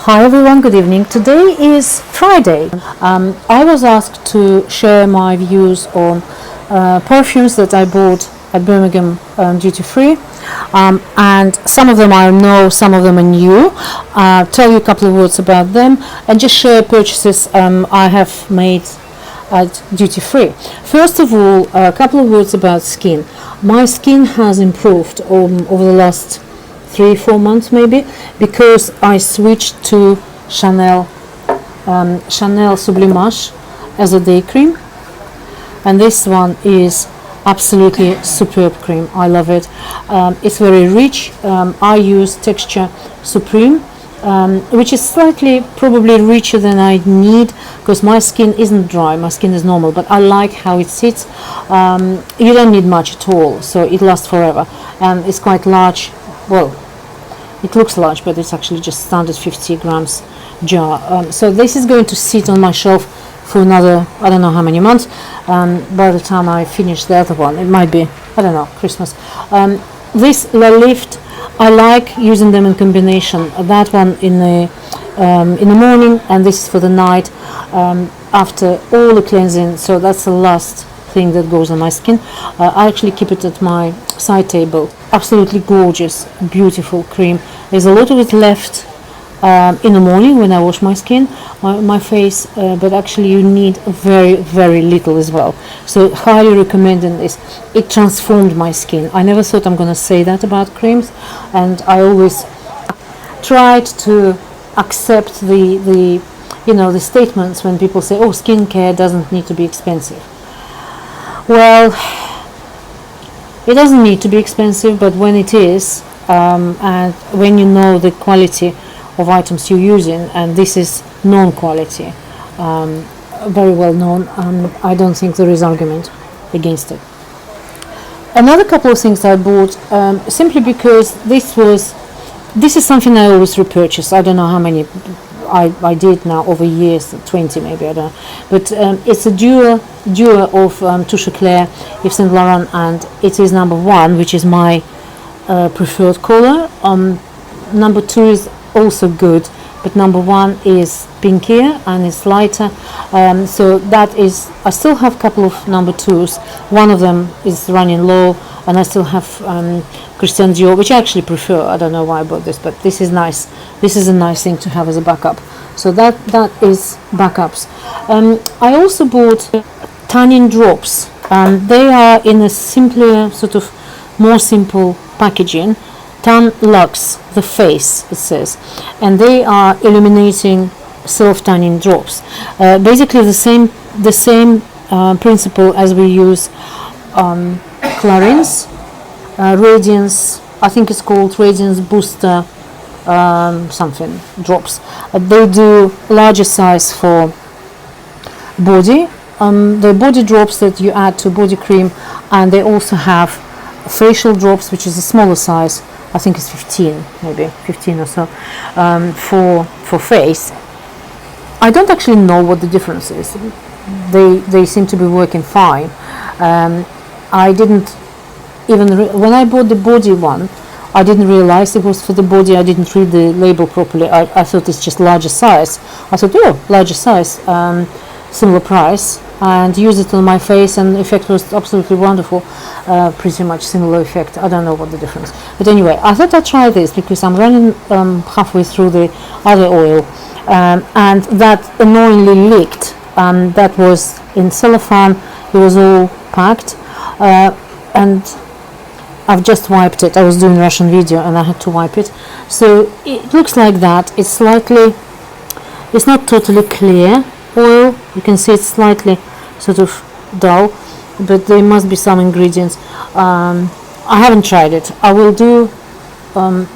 Hi everyone, good evening. Today is Friday. I was asked to share my views on perfumes that I bought at Birmingham duty free, and some of them I know, some of them are new. Tell you a couple of words about them and just share purchases I have made at duty free. First of all, a couple of words about skin. My skin has improved over the last 3-4 months maybe, because I switched to Chanel Sublimage as a day cream, and this one is absolutely superb cream. I love it. It's very rich. I use Texture Supreme, which is slightly probably richer than I need, because my skin isn't dry, my skin is normal, but I like how it sits. You don't need much at all, so it lasts forever, and it's quite large. Well, it looks large, but it's actually just standard 50 grams jar. So this is going to sit on my shelf for another, I don't know how many months. By the time I finish the other one, it might be, I don't know, Christmas. This La Lift, I like using them in combination. That one in the morning, and this is for the night, after all the cleansing. So that's the last thing that goes on my skin. I actually keep it at my side table. Absolutely gorgeous, beautiful cream. There's a lot of it left in the morning when I wash my skin, my face, but actually you need very, very little as well. So highly recommending this. It transformed my skin. I never thought I'm going to say that about creams, and I always tried to accept the statements when people say, oh, skincare doesn't need to be expensive. Well, it doesn't need to be expensive, but when it is, and when you know the quality of items you're using, and this is known quality, very well known, I don't think there is argument against it. Another couple of things I bought, simply because this is something I always repurchase. I don't know how many I did now over years, 20 maybe, I don't know, but it's a duo of Touche Eclair, Yves Saint Laurent, and it is number 1, which is my preferred color. Number 2 is also good, but number 1 is pinkier and it's lighter, so that is, I still have a couple of number 2s. One of them is running low, and I still have Christian Dior, which I actually prefer. I don't know why I bought this, but this is nice. This is a nice thing to have as a backup. So that is backups. I also bought tanning drops. They are in a simpler, sort of more simple packaging. Tan Luxe, the face, it says, and they are illuminating self-tanning drops. Basically the same principle as we use Clarins, Radiance, I think it's called Radiance Booster something drops. They do larger size for body. The body drops that you add to body cream, and they also have facial drops, which is a smaller size. I think it's 15, maybe 15 or so, for face. I don't actually know what the difference is. They seem to be working fine. I didn't even when I bought the body one, I didn't realize it was for the body. I didn't read the label properly. I thought it's just larger size. I thought, oh, larger size, similar price, and used it on my face, and the effect was absolutely wonderful. Pretty much similar effect. I don't know what the difference, but anyway, I thought I'd try this because I'm running halfway through the other oil, and that annoyingly leaked. That was in cellophane. It was all packed, and I've just wiped it. I was doing a Russian video and I had to wipe it. So it looks like that. It's not totally clear oil. You can see it's slightly sort of dull, but there must be some ingredients. I haven't tried it. I will do a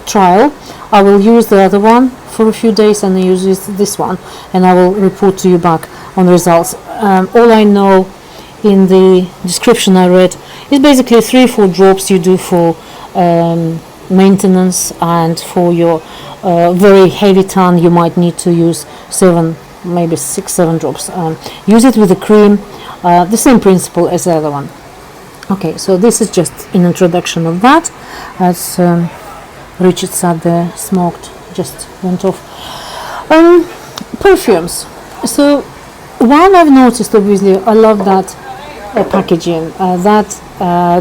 trial. I will use the other one for a few days and use this one, and I will report to you back on the results. All I know, in the description I read, is basically 3-4 drops you do for maintenance, and for your very heavy tan you might need to use 7, maybe 6-7 drops. Use it with the cream, the same principle as the other one. Okay, so this is just an introduction of that. As Richard said there, smoked just went off. Perfumes. So one I've noticed, obviously, I love that packaging. That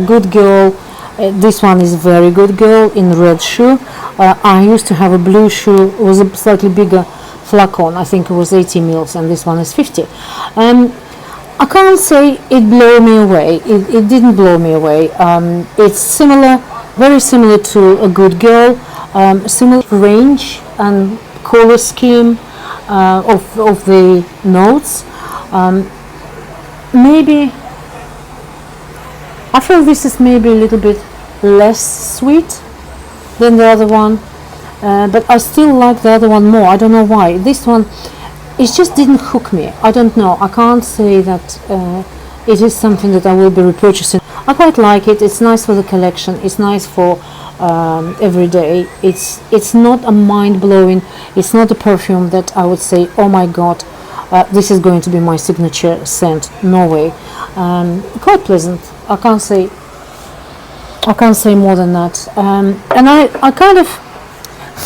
Good Girl. This one is very Good Girl in red shoe. I used to have a blue shoe. It was a slightly bigger flacon. I think it was 80 mils, and this one is 50. I can't say it blew me away. It didn't blow me away. It's similar, very similar to a Good Girl. Similar range and color scheme of the notes. Maybe I feel this is maybe a little bit less sweet than the other one, but I still like the other one more. I don't know why. This one, it just didn't hook me. I don't know. I can't say that it is something that I will be repurchasing. I quite like it. It's nice for the collection. It's nice for every day. It's not a mind-blowing. It's not a perfume that I would say, oh my god, this is going to be my signature scent. No way. Quite pleasant. I can't say more than that. And I kind of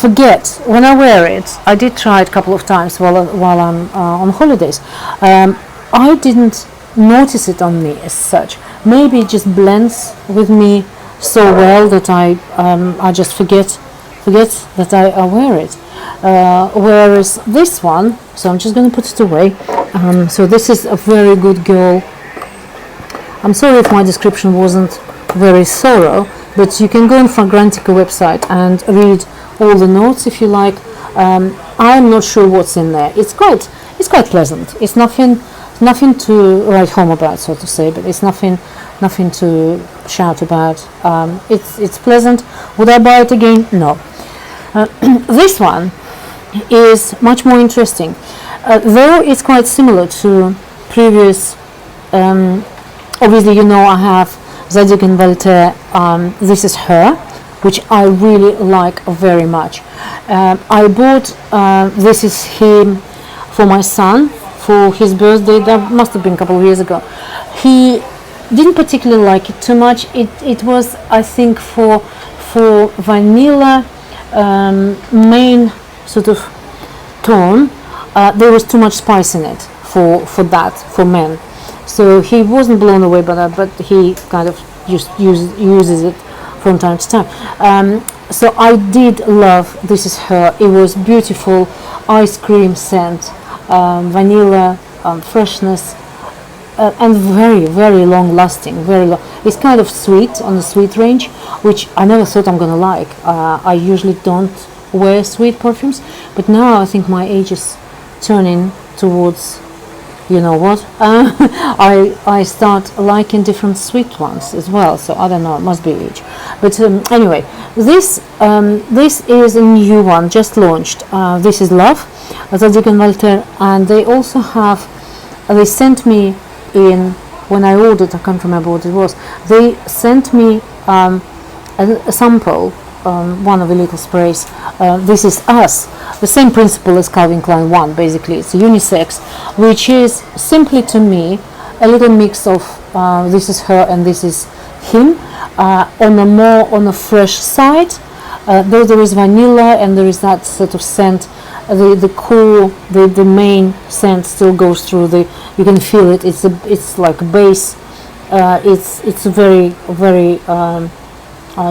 forget when I wear it. I did try it a couple of times while I'm on holidays. I didn't notice it on me as such. Maybe it just blends with me so well that I just forget that I wear it. Whereas this one, so I'm just going to put it away. So this is a very Good Girl. I'm sorry if my description wasn't very thorough, but you can go on Fragrantica website and read all the notes if you like. I'm not sure what's in there. It's quite pleasant. It's nothing to write home about, so to say, but it's nothing to shout about. It's pleasant. Would I buy it again? No. This one is much more interesting, though it's quite similar to previous. Obviously, you know, I have Zadig and Voltaire. This is Her, which I really like very much. I bought This Is Him for my son for his birthday. That must have been a couple of years ago. He didn't particularly like it too much. It was, I think, for vanilla main sort of tone. There was too much spice in it for men. So he wasn't blown away by that, but he kind of just uses it from time to time. So I did love This Is Her. It was beautiful, ice cream scent, vanilla, freshness, and very, very long lasting. It's kind of sweet, on the sweet range, which I never thought I'm gonna like. I usually don't wear sweet perfumes, but now I think my age is turning towards, you know what, I start liking different sweet ones as well. So I don't know, it must be age. But anyway, this is a new one, just launched. This is Love, Zadig and Voltaire, and they also have, they sent me in, when I ordered, I can't remember what it was, they sent me a sample, one of the little sprays. This is Us, the same principle as Calvin Klein 1, basically. It's a unisex, which is simply to me a little mix of This Is Her and This Is Him, on a fresh side. Though there is vanilla and there is that sort of scent, the core, the main scent still goes through. You can feel it. It's like a base. It's a very, very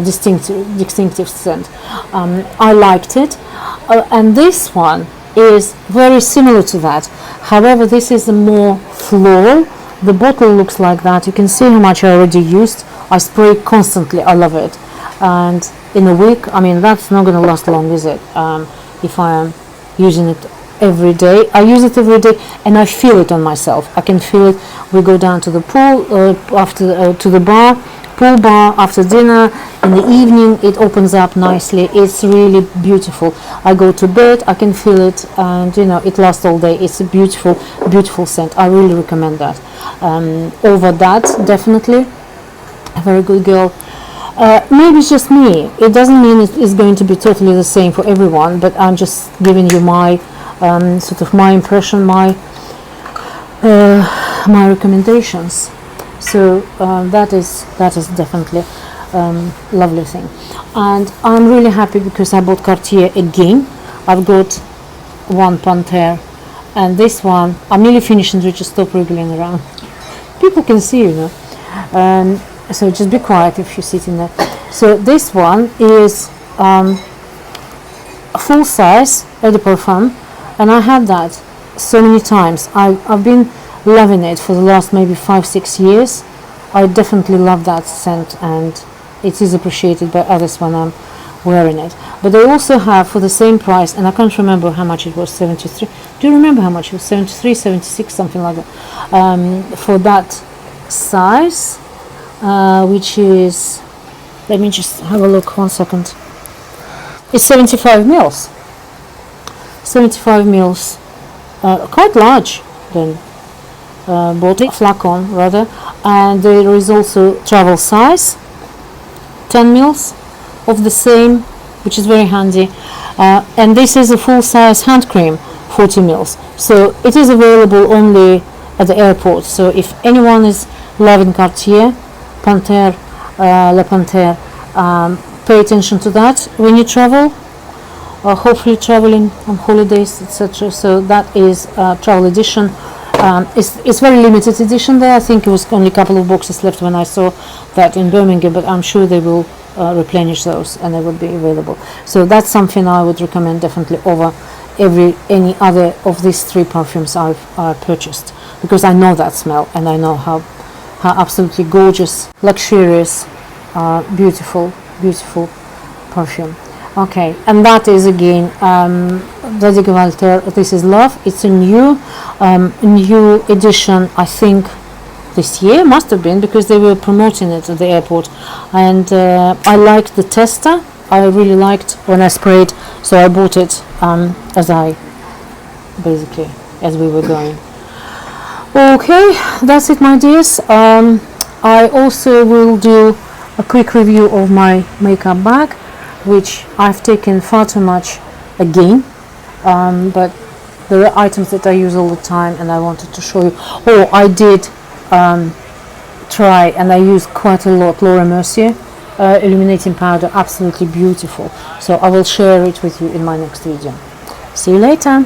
distinctive scent. I liked it, and this one is very similar to that. However, this is a more floral. The bottle looks like that. You can see how much I already used. I spray constantly. I love it, and in a week, I mean, that's not going to last long, is it? If I am using it every day. I use it every day, and I feel it on myself. I can feel it. We go down to the pool to the pool bar after dinner. In the evening, it opens up nicely. It's really beautiful. I go to bed, I can feel it, and you know, it lasts all day. It's a beautiful, beautiful scent. I really recommend that. Over that, definitely a very Good Girl. Maybe it's just me. It doesn't mean it's going to be totally the same for everyone, but I'm just giving you my sort of my impression, my recommendations. So that is definitely lovely thing, and I'm really happy because I bought Cartier again. I've got one Panthère, and this one, I'm nearly finishing to just stop wriggling around. People can see, you know. So just be quiet if you're sitting there. So this one is a full size eau de parfum, and I had that so many times. I've been loving it for the last maybe 5-6 years. I definitely love that scent, and it is appreciated by others when I'm wearing it. But they also have, for the same price, and I can't remember how much it was, 73. Do you remember how much it was? 73, 76, something like that. For that size, which is, let me just have a look 1 second. It's 75 mils. 75 mils, quite large then. Bottle, flacon rather, and there is also travel size, 10 mils of the same, which is very handy. And this is a full size hand cream, 40 mils. So it is available only at the airport. So if anyone is loving Cartier, Panthère, La Panthère, pay attention to that when you travel, hopefully traveling on holidays, etc. So that is travel edition. It's very limited edition there. I think it was only a couple of boxes left when I saw that in Birmingham, but I'm sure they will replenish those and they will be available. So that's something I would recommend definitely over any other of these 3 perfumes I've purchased, because I know that smell and I know how absolutely gorgeous, luxurious, beautiful perfume. Okay, and that is again Veuve Walter. This is Love. It's a new edition, I think this year, must have been, because they were promoting it at the airport. And I liked the tester. I really liked when I sprayed, so I bought it as we were going. Okay, that's it, my dears. I also will do a quick review of my makeup bag, which I've taken far too much again, but there are items that I use all the time and I wanted to show you. Oh, I did try, and I used quite a lot, Laura Mercier Illuminating Powder, absolutely beautiful. So I will share it with you in my next video. See you later.